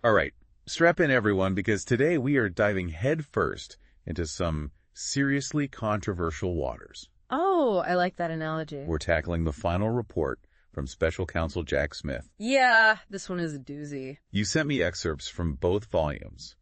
All right, strap in everyone, because today we are diving headfirst into some seriously controversial waters. Oh, I like that analogy. We're tackling the final report from Special Counsel Jack Smith. Yeah, this one is a doozy. You sent me excerpts from both volumes,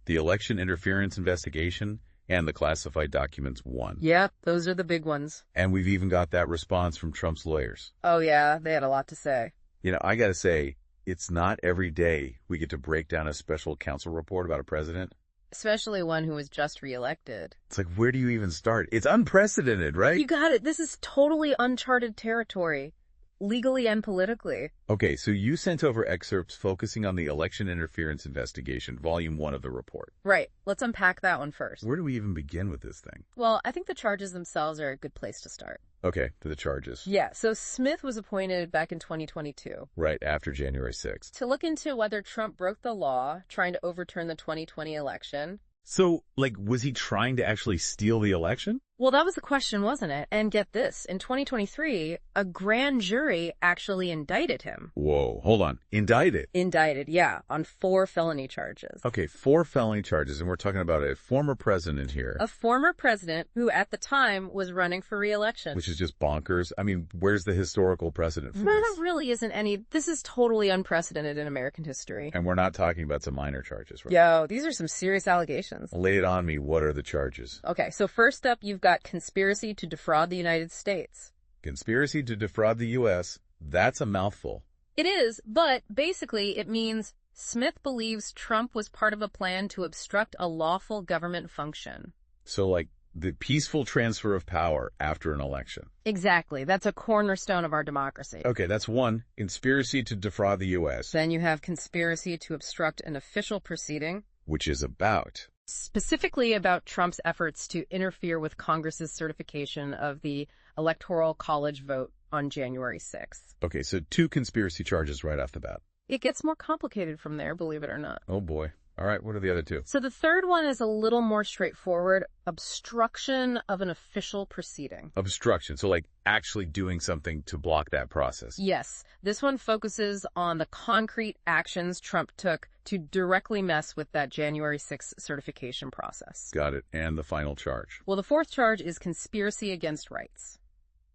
the election interference investigation and the classified documents 1. Yep, those are the big ones. And we've even got that response from Trump's lawyers. Oh yeah, they had a lot to say. You know, I gotta say, it's not every day we get to break down a special counsel report about a president. Especially one who was just reelected. It's like, where do you even start? It's unprecedented, right? You got it. This is totally uncharted territory, legally and politically. Okay, so you sent over excerpts focusing on the election interference investigation, volume 1 of the report. Right. Let's unpack that one first. Where do we even begin with this thing? Well, I think the charges themselves are a good place to start. Okay, to the charges. Yeah, so Smith was appointed back in 2022. Right after January 6th. To look into whether Trump broke the law trying to overturn the 2020 election. So, was he trying to actually steal the election? Well, that was the question, wasn't it? And get this, in 2023, a grand jury actually indicted him. Whoa, hold on. Indicted? Indicted, yeah, on 4 felony charges. Okay, 4 felony charges, and we're talking about a former president here. A former president who, at the time, was running for re-election. Which is just bonkers. I mean, where's the historical precedent for this? There really isn't any. This is totally unprecedented in American history. And we're not talking about some minor charges, right? Yo, these are some serious allegations. Lay it on me. What are the charges? Okay, so first up, you've got conspiracy to defraud the United States. Conspiracy to defraud the U.S., that's a mouthful. It is, but basically it means Smith believes Trump was part of a plan to obstruct a lawful government function. So, the peaceful transfer of power after an election. Exactly. That's a cornerstone of our democracy. Okay, that's one. Conspiracy to defraud the U.S. Then you have conspiracy to obstruct an official proceeding. Which is about? Specifically about Trump's efforts to interfere with Congress's certification of the Electoral College vote on January 6th. Okay, so 2 conspiracy charges right off the bat. It gets more complicated from there, believe it or not. Oh boy. All right, what are the other 2? So the third one is a little more straightforward. Obstruction of an official proceeding. Obstruction, so actually doing something to block that process. Yes, this one focuses on the concrete actions Trump took to directly mess with that January 6th certification process. Got it. And the final charge? Well, the fourth charge is conspiracy against rights.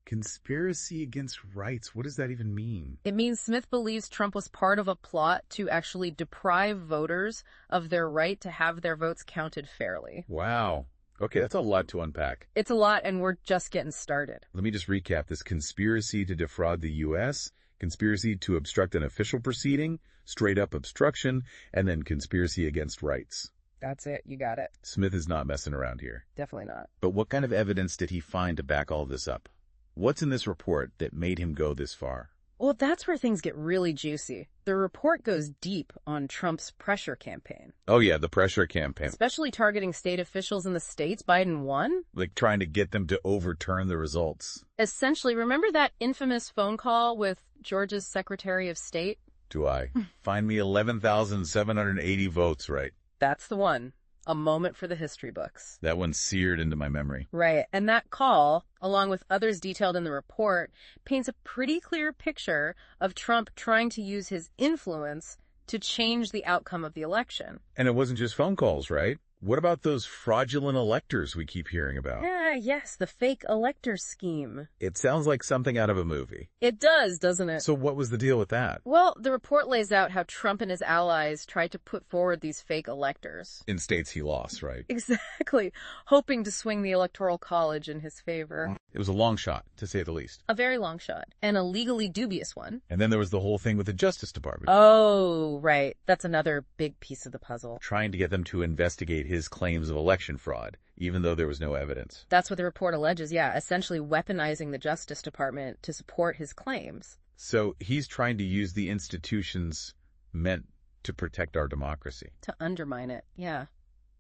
Conspiracy against rights. What does that even mean? It means Smith believes Trump was part of a plot to actually deprive voters of their right to have their votes counted fairly. Wow. Okay, that's a lot to unpack. It's a lot, and we're just getting started. Let me just recap this. Conspiracy to defraud the U.S., conspiracy to obstruct an official proceeding, straight up obstruction, and then conspiracy against rights. That's it. You got it. Smith is not messing around here. Definitely not. But what kind of evidence did he find to back all this up? What's in this report that made him go this far? Well, that's where things get really juicy. The report goes deep on Trump's pressure campaign. Oh yeah, the pressure campaign. Especially targeting state officials in the states Biden won. Trying to get them to overturn the results. Essentially, remember that infamous phone call with Georgia's Secretary of State? Do I? Find me 11,780 votes, right? That's the one. A moment for the history books. That one's seared into my memory. Right. And that call, along with others detailed in the report, paints a pretty clear picture of Trump trying to use his influence to change the outcome of the election. And it wasn't just phone calls, right? What about those fraudulent electors we keep hearing about? Yes, the fake elector scheme. It sounds like something out of a movie. It does, doesn't it? So what was the deal with that? Well, the report lays out how Trump and his allies tried to put forward these fake electors. In states he lost, right? Exactly. Hoping to swing the Electoral College in his favor. It was a long shot, to say the least. A very long shot. And a legally dubious one. And then there was the whole thing with the Justice Department. Oh, right. That's another big piece of the puzzle. Trying to get them to investigate his claims of election fraud, even though there was no evidence. That's what the report alleges, yeah. Essentially weaponizing the Justice Department to support his claims. So he's trying to use the institutions meant to protect our democracy. To undermine it, yeah.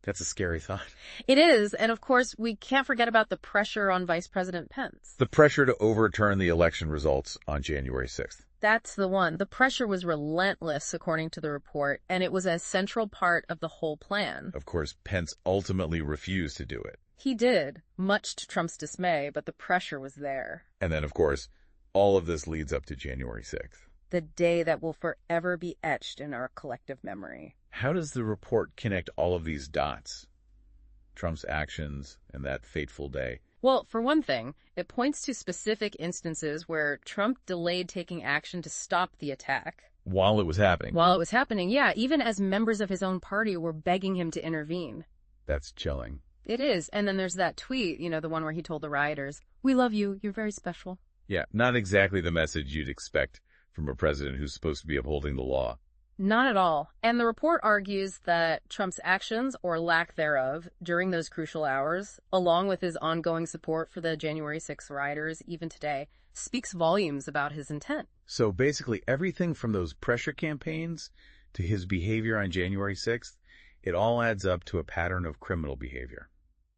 That's a scary thought. It is, and of course, we can't forget about the pressure on Vice President Pence. The pressure to overturn the election results on January 6th. That's the one. The pressure was relentless, according to the report, and it was a central part of the whole plan. Of course, Pence ultimately refused to do it. He did, much to Trump's dismay, but the pressure was there. And then, of course, all of this leads up to January 6th. the day that will forever be etched in our collective memory. How does the report connect all of these dots? Trump's actions and that fateful day. Well, for one thing, it points to specific instances where Trump delayed taking action to stop the attack. While it was happening. While it was happening, yeah, even as members of his own party were begging him to intervene. That's chilling. It is. And then there's that tweet, the one where he told the rioters, "We love you. You're very special." Yeah, not exactly the message you'd expect from a president who's supposed to be upholding the law. Not at all. And the report argues that Trump's actions, or lack thereof, during those crucial hours, along with his ongoing support for the January 6th rioters, even today, speaks volumes about his intent. So basically everything from those pressure campaigns to his behavior on January 6th, it all adds up to a pattern of criminal behavior.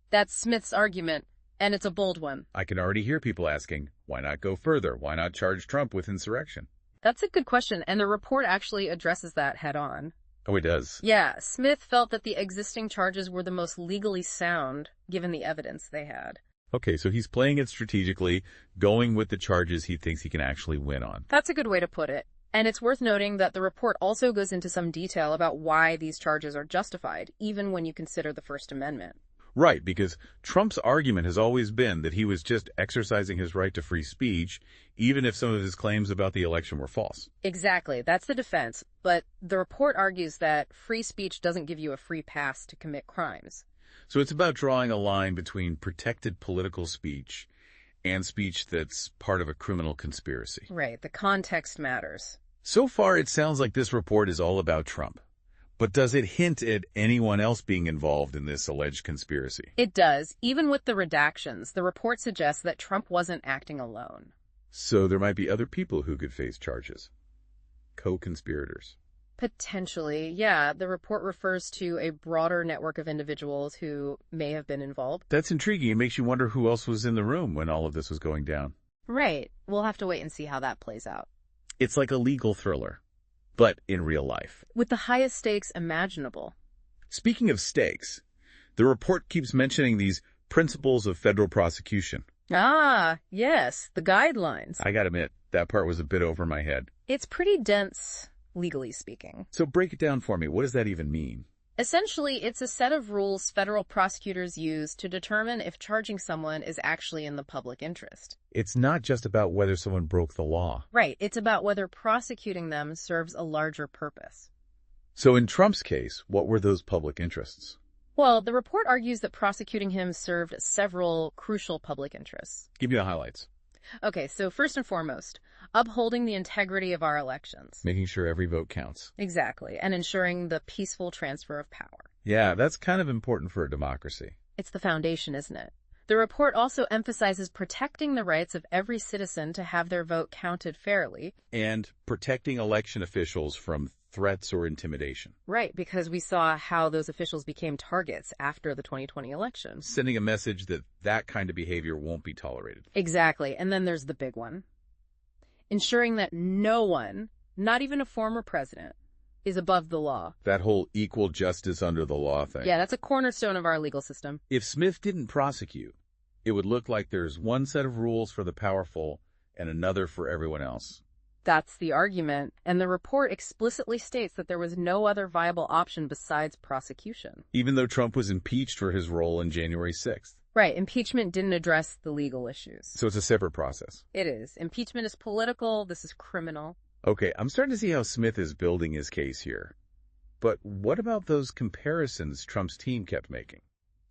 That's Smith's argument, and it's a bold one. I can already hear people asking, why not go further? Why not charge Trump with insurrection? That's a good question, and the report actually addresses that head on. Oh, it does? Yeah, Smith felt that the existing charges were the most legally sound, given the evidence they had. Okay, so he's playing it strategically, going with the charges he thinks he can actually win on. That's a good way to put it. And it's worth noting that the report also goes into some detail about why these charges are justified, even when you consider the First Amendment. Right, because Trump's argument has always been that he was just exercising his right to free speech, even if some of his claims about the election were false. Exactly, that's the defense. But the report argues that free speech doesn't give you a free pass to commit crimes. So it's about drawing a line between protected political speech and speech that's part of a criminal conspiracy. Right, the context matters. So far, it sounds like this report is all about Trump. But does it hint at anyone else being involved in this alleged conspiracy? It does. Even with the redactions, the report suggests that Trump wasn't acting alone. So there might be other people who could face charges. Co-conspirators. Potentially, yeah. The report refers to a broader network of individuals who may have been involved. That's intriguing. It makes you wonder who else was in the room when all of this was going down. Right. We'll have to wait and see how that plays out. It's like a legal thriller, but in real life. With the highest stakes imaginable. Speaking of stakes, the report keeps mentioning these principles of federal prosecution. Ah, yes, the guidelines. I gotta admit, that part was a bit over my head. It's pretty dense, legally speaking. So break it down for me. What does that even mean? Essentially, it's a set of rules federal prosecutors use to determine if charging someone is actually in the public interest. It's not just about whether someone broke the law. Right. It's about whether prosecuting them serves a larger purpose. So in Trump's case, what were those public interests? Well, the report argues that prosecuting him served several crucial public interests. Give me the highlights. Okay, so first and foremost, upholding the integrity of our elections. Making sure every vote counts. Exactly, and ensuring the peaceful transfer of power. Yeah, that's kind of important for a democracy. It's the foundation, isn't it? The report also emphasizes protecting the rights of every citizen to have their vote counted fairly. And protecting election officials from threats or intimidation. Right, because we saw how those officials became targets after the 2020 election. Sending a message that that kind of behavior won't be tolerated. Exactly, and then there's the big one. Ensuring that no one, not even a former president, is above the law. That whole equal justice under the law thing. Yeah, that's a cornerstone of our legal system. If Smith didn't prosecute, it would look like there's one set of rules for the powerful and another for everyone else. That's the argument, and the report explicitly states that there was no other viable option besides prosecution. Even though Trump was impeached for his role in January 6th. Right, impeachment didn't address the legal issues. So it's a separate process. It is. Impeachment is political, this is criminal. Okay, I'm starting to see how Smith is building his case here. But what about those comparisons Trump's team kept making?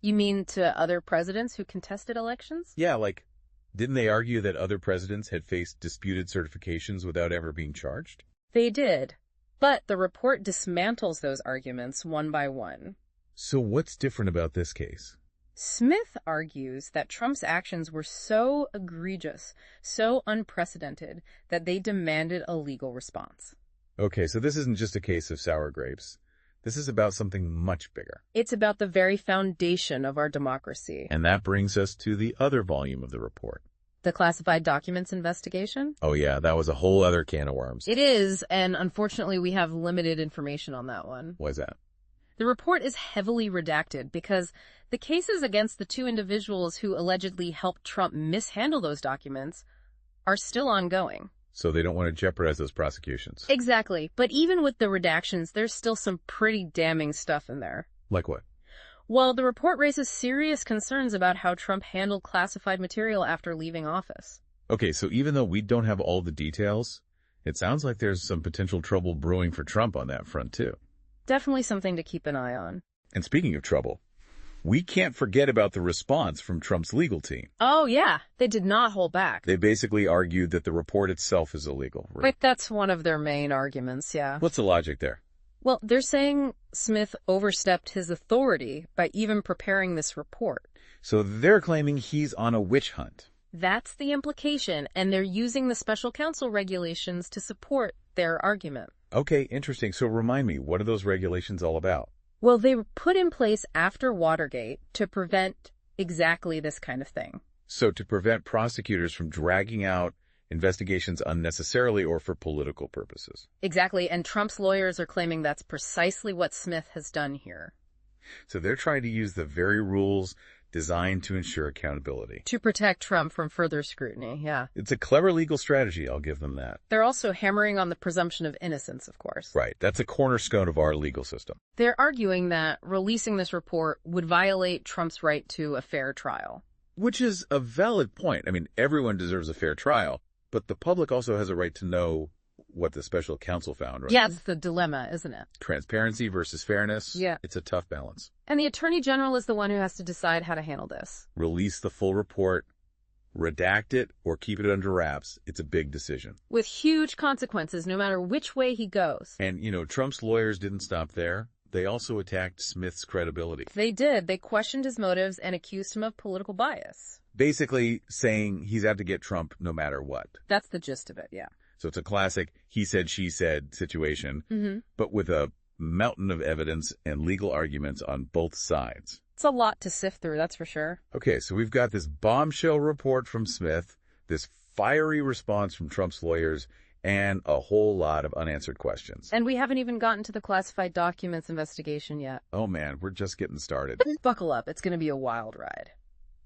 You mean to other presidents who contested elections? Yeah, like, didn't they argue that other presidents had faced disputed certifications without ever being charged? They did. But the report dismantles those arguments one by one. So what's different about this case? Smith argues that Trump's actions were so egregious, so unprecedented, that they demanded a legal response. Okay, so this isn't just a case of sour grapes. This is about something much bigger. It's about the very foundation of our democracy. And that brings us to the other volume of the report. The classified documents investigation? Oh yeah, that was a whole other can of worms. It is, and unfortunately we have limited information on that one. Why is that? The report is heavily redacted because the cases against the two individuals who allegedly helped Trump mishandle those documents are still ongoing. So they don't want to jeopardize those prosecutions. Exactly. But even with the redactions, there's still some pretty damning stuff in there. Like what? Well, the report raises serious concerns about how Trump handled classified material after leaving office. Okay, so even though we don't have all the details, it sounds like there's some potential trouble brewing for Trump on that front, too. Definitely something to keep an eye on. And speaking of trouble, we can't forget about the response from Trump's legal team. Oh, yeah. They did not hold back. They basically argued that the report itself is illegal. Right, that's one of their main arguments, yeah. What's the logic there? Well, they're saying Smith overstepped his authority by even preparing this report. So they're claiming he's on a witch hunt. That's the implication, and they're using the special counsel regulations to support their argument. Okay, interesting. So remind me, what are those regulations all about? Well, they were put in place after Watergate to prevent exactly this kind of thing. So to prevent prosecutors from dragging out investigations unnecessarily or for political purposes. Exactly, and Trump's lawyers are claiming that's precisely what Smith has done here. So they're trying to use the very rules designed to ensure accountability. To protect Trump from further scrutiny, yeah. It's a clever legal strategy, I'll give them that. They're also hammering on the presumption of innocence, of course. Right, that's a cornerstone of our legal system. They're arguing that releasing this report would violate Trump's right to a fair trial. Which is a valid point. I mean, everyone deserves a fair trial, but the public also has a right to know what the special counsel found, right? Yeah, it's the dilemma, isn't it? Transparency versus fairness. Yeah. It's a tough balance. And the Attorney General is the one who has to decide how to handle this. Release the full report, redact it, or keep it under wraps. It's a big decision. With huge consequences, no matter which way he goes. And, Trump's lawyers didn't stop there. They also attacked Smith's credibility. They did. They questioned his motives and accused him of political bias. Basically saying he's out to get Trump no matter what. That's the gist of it, yeah. So it's a classic he said, she said situation, but with a mountain of evidence and legal arguments on both sides. It's a lot to sift through, that's for sure. Okay, so we've got this bombshell report from Smith, this fiery response from Trump's lawyers, and a whole lot of unanswered questions. And we haven't even gotten to the classified documents investigation yet. Oh man, we're just getting started. Buckle up, it's going to be a wild ride.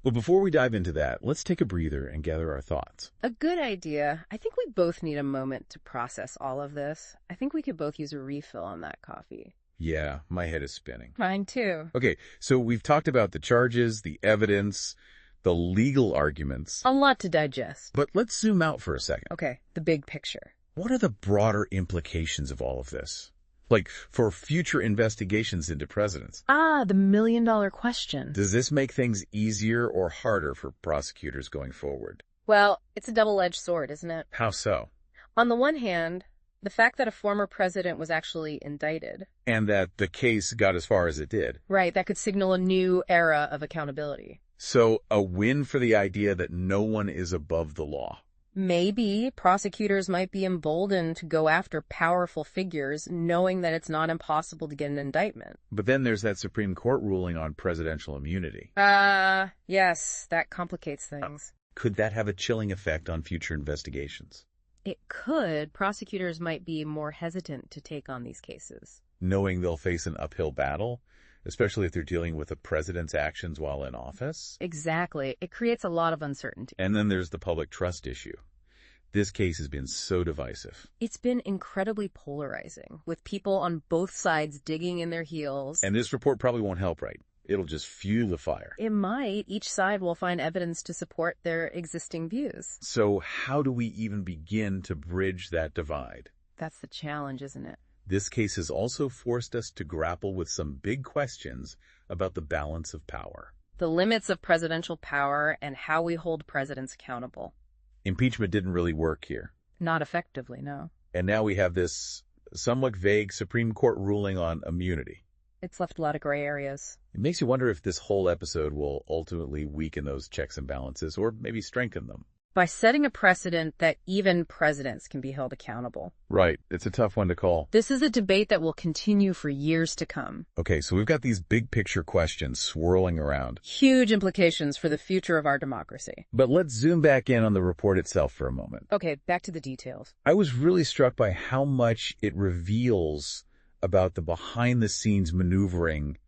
Well, before we dive into that, let's take a breather and gather our thoughts. A good idea. I think we both need a moment to process all of this. I think we could both use a refill on that coffee. Yeah, my head is spinning. Mine too. Okay, so we've talked about the charges, the evidence, the legal arguments. A lot to digest. But let's zoom out for a second. Okay, the big picture. What are the broader implications of all of this? Like, for future investigations into presidents. Ah, the million-dollar question. Does this make things easier or harder for prosecutors going forward? Well, it's a double-edged sword, isn't it? How so? On the one hand, the fact that a former president was actually indicted. And that the case got as far as it did. Right, that could signal a new era of accountability. So, a win for the idea that no one is above the law. Maybe prosecutors might be emboldened to go after powerful figures, knowing that it's not impossible to get an indictment. But then there's that Supreme Court ruling on presidential immunity. Yes, that complicates things. Could that have a chilling effect on future investigations? It could. Prosecutors might be more hesitant to take on these cases. Knowing they'll face an uphill battle, especially if they're dealing with the president's actions while in office? Exactly. It creates a lot of uncertainty. And then there's the public trust issue. This case has been so divisive. It's been incredibly polarizing, with people on both sides digging in their heels. And this report probably won't help, right? It'll just fuel the fire. It might. Each side will find evidence to support their existing views. So how do we even begin to bridge that divide? That's the challenge, isn't it? This case has also forced us to grapple with some big questions about the balance of power. The limits of presidential power and how we hold presidents accountable. Impeachment didn't really work here. Not effectively, no. And now we have this somewhat vague Supreme Court ruling on immunity. It's left a lot of gray areas. It makes you wonder if this whole episode will ultimately weaken those checks and balances or maybe strengthen them. By setting a precedent that even presidents can be held accountable. Right. It's a tough one to call. This is a debate that will continue for years to come. Okay, so we've got these big picture questions swirling around. Huge implications for the future of our democracy. But let's zoom back in on the report itself for a moment. Okay, back to the details. I was really struck by how much it reveals about the behind-the-scenes maneuvering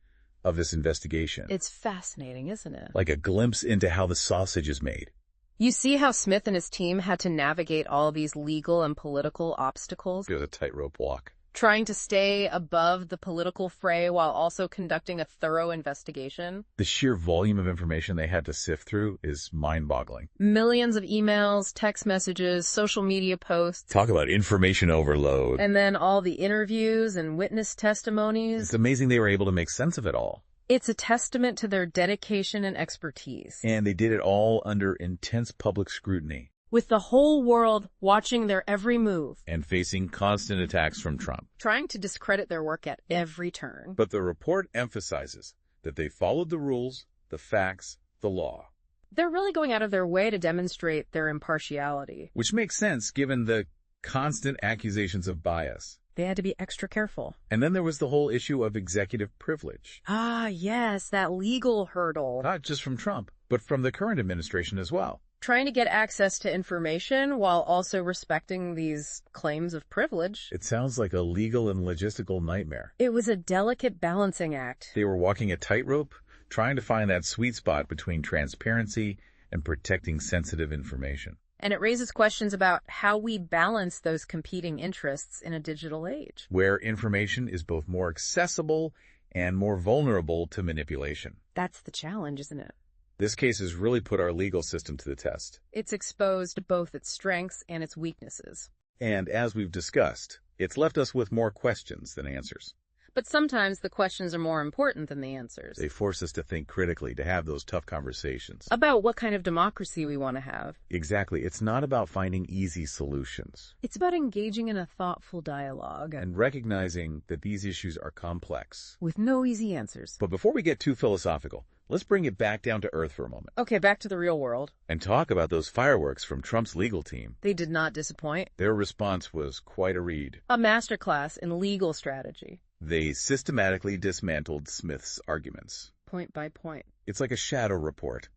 of this investigation. It's fascinating, isn't it? Like a glimpse into how the sausage is made. You see how Smith and his team had to navigate all these legal and political obstacles, It was a tightrope walk. trying to stay above the political fray while also conducting a thorough investigation. The sheer volume of information they had to sift through is mind-boggling. Millions of emails, text messages, social media posts, Talk about information overload. and then all the interviews and witness testimonies. It's amazing they were able to make sense of it all. It's a testament to their dedication and expertise, And they did it all under intense public scrutiny with the whole world watching their every move, and facing constant attacks from Trump. trying to discredit their work at every turn. But the report emphasizes that they followed the rules, the facts, the law. They're really going out of their way to demonstrate their impartiality. Which makes sense given the constant accusations of bias. They had to be extra careful. And then there was the whole issue of executive privilege. Ah, yes, that legal hurdle. Not just from Trump, but from the current administration as well. Trying to get access to information while also respecting these claims of privilege. It sounds like a legal and logistical nightmare. It was a delicate balancing act. They were walking a tightrope, trying to find that sweet spot between transparency and protecting sensitive information. And it raises questions about how we balance those competing interests in a digital age. Where information is both more accessible and more vulnerable to manipulation. That's the challenge, isn't it? This case has really put our legal system to the test. It's exposed both its strengths and its weaknesses. And as we've discussed, it's left us with more questions than answers. But sometimes the questions are more important than the answers. They force us to think critically, to have those tough conversations. About what kind of democracy we want to have. Exactly. It's not about finding easy solutions. It's about engaging in a thoughtful dialogue. And recognizing that these issues are complex. With no easy answers. But before we get too philosophical, let's bring it back down to earth for a moment. Okay, back to the real world. And talk about those fireworks from Trump's legal team. They did not disappoint. Their response was quite a read. A masterclass in legal strategy. They systematically dismantled Smith's arguments. Point by point. It's like a shadow report,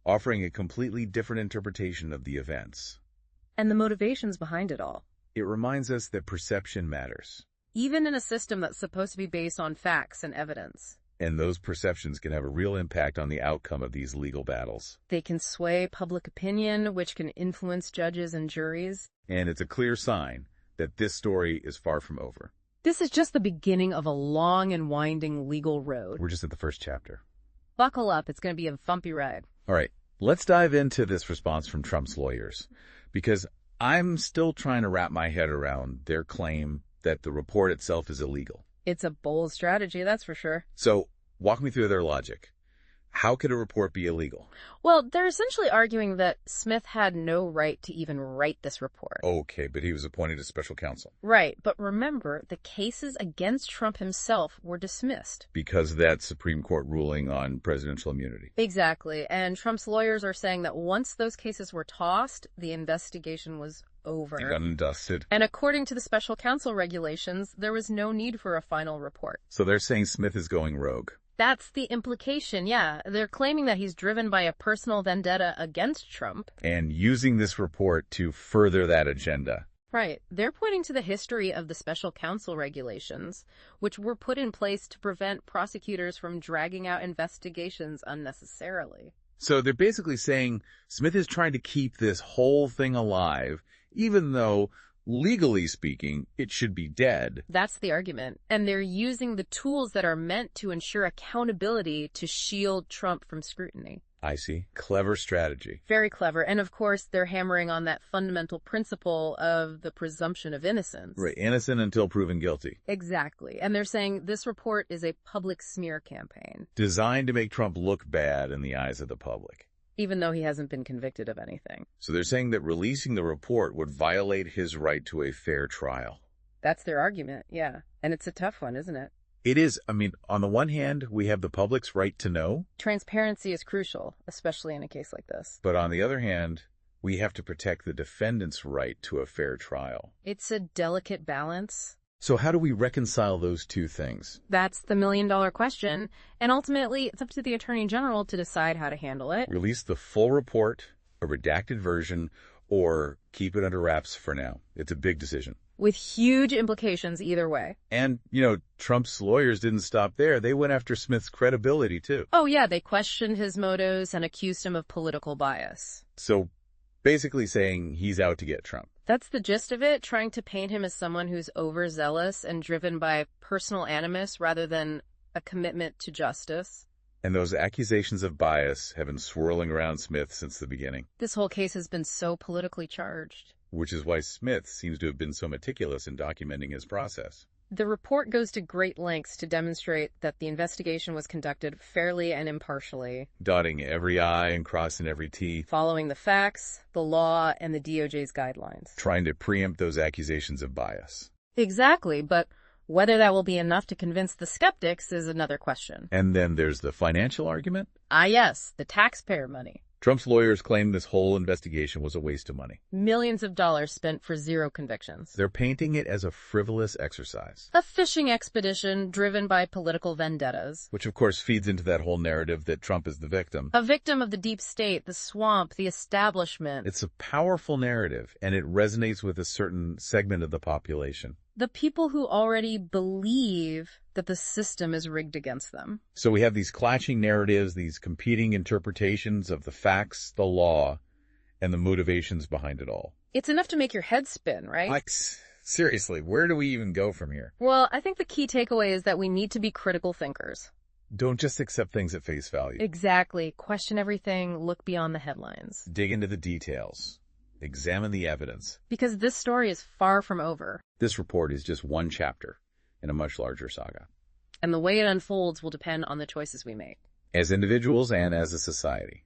offering a completely different interpretation of the events. And the motivations behind it all. It reminds us that perception matters. Even in a system that's supposed to be based on facts and evidence. And those perceptions can have a real impact on the outcome of these legal battles. They can sway public opinion, which can influence judges and juries. And it's a clear sign that this story is far from over. This is just the beginning of a long and winding legal road. We're just at the first chapter. Buckle up, it's going to be a bumpy ride. All right, let's dive into this response from Trump's lawyers, because I'm still trying to wrap my head around their claim that the report itself is illegal. It's a bold strategy, that's for sure. So, walk me through their logic. How could a report be illegal? Well, they're essentially arguing that Smith had no right to even write this report. Okay, but he was appointed as special counsel. Right, but remember, the cases against Trump himself were dismissed. Because of that Supreme Court ruling on presidential immunity. Exactly, and Trump's lawyers are saying that once those cases were tossed, the investigation was over. Done and dusted. And according to the special counsel regulations, there was no need for a final report. So they're saying Smith is going rogue. That's the implication, yeah. They're claiming that he's driven by a personal vendetta against Trump. And using this report to further that agenda. Right. They're pointing to the history of the special counsel regulations, which were put in place to prevent prosecutors from dragging out investigations unnecessarily. So they're basically saying Smith is trying to keep this whole thing alive, even though, legally speaking, it should be dead. That's the argument. And they're using the tools that are meant to ensure accountability to shield Trump from scrutiny. I see. Clever strategy. Very clever. And of course, they're hammering on that fundamental principle of the presumption of innocence. Right. Innocent until proven guilty. Exactly. And they're saying this report is a public smear campaign. Designed to make Trump look bad in the eyes of the public. Even though he hasn't been convicted of anything. So they're saying that releasing the report would violate his right to a fair trial. That's their argument, yeah. And it's a tough one, isn't it? It is. I mean, on the one hand, we have the public's right to know. Transparency is crucial, especially in a case like this. But on the other hand, we have to protect the defendant's right to a fair trial. It's a delicate balance. So how do we reconcile those two things? That's the million-dollar question. And ultimately, it's up to the Attorney General to decide how to handle it. Release the full report, a redacted version, or keep it under wraps for now. It's a big decision. With huge implications either way. And, Trump's lawyers didn't stop there. They went after Smith's credibility, too. Oh, yeah, they questioned his motives and accused him of political bias. So basically saying he's out to get Trump. That's the gist of it, trying to paint him as someone who's overzealous and driven by personal animus rather than a commitment to justice. And those accusations of bias have been swirling around Smith since the beginning. This whole case has been so politically charged. Which is why Smith seems to have been so meticulous in documenting his process. The report goes to great lengths to demonstrate that the investigation was conducted fairly and impartially. Dotting every I and crossing every T. Following the facts, the law, and the DOJ's guidelines. Trying to preempt those accusations of bias. Exactly, but whether that will be enough to convince the skeptics is another question. And then there's the financial argument. Yes, the taxpayer money. Trump's lawyers claim this whole investigation was a waste of money. Millions of dollars spent for zero convictions. They're painting it as a frivolous exercise. A fishing expedition driven by political vendettas. Which, of course, feeds into that whole narrative that Trump is the victim. A victim of the deep state, the swamp, the establishment. It's a powerful narrative, and it resonates with a certain segment of the population. The people who already believe that the system is rigged against them. So we have these clashing narratives, these competing interpretations of the facts, the law, and the motivations behind it all. It's enough to make your head spin, right? Seriously, where do we even go from here? Well, I think the key takeaway is that we need to be critical thinkers. Don't just accept things at face value. Exactly. Question everything, look beyond the headlines. Dig into the details. Examine the evidence. Because this story is far from over. This report is just one chapter in a much larger saga. And the way it unfolds will depend on the choices we make. As individuals and as a society.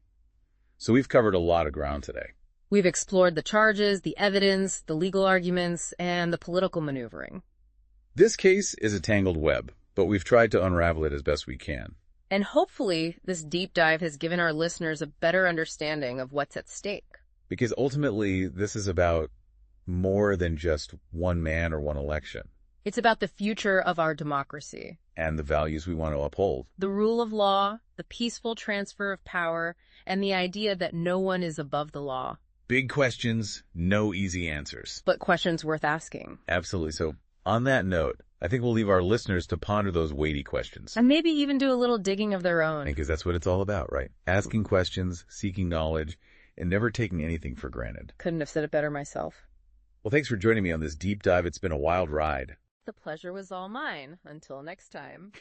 So we've covered a lot of ground today. We've explored the charges, the evidence, the legal arguments, and the political maneuvering. This case is a tangled web, but we've tried to unravel it as best we can. And hopefully, this deep dive has given our listeners a better understanding of what's at stake. Because ultimately, this is about more than just one man or one election. It's about the future of our democracy. And the values we want to uphold. The rule of law, the peaceful transfer of power, and the idea that no one is above the law. Big questions, no easy answers. But questions worth asking. Absolutely. So on that note, I think we'll leave our listeners to ponder those weighty questions. And maybe even do a little digging of their own. Because that's what it's all about, right? Asking questions, seeking knowledge, and never taking anything for granted. Couldn't have said it better myself. Well, thanks for joining me on this deep dive. It's been a wild ride. The pleasure was all mine. Until next time.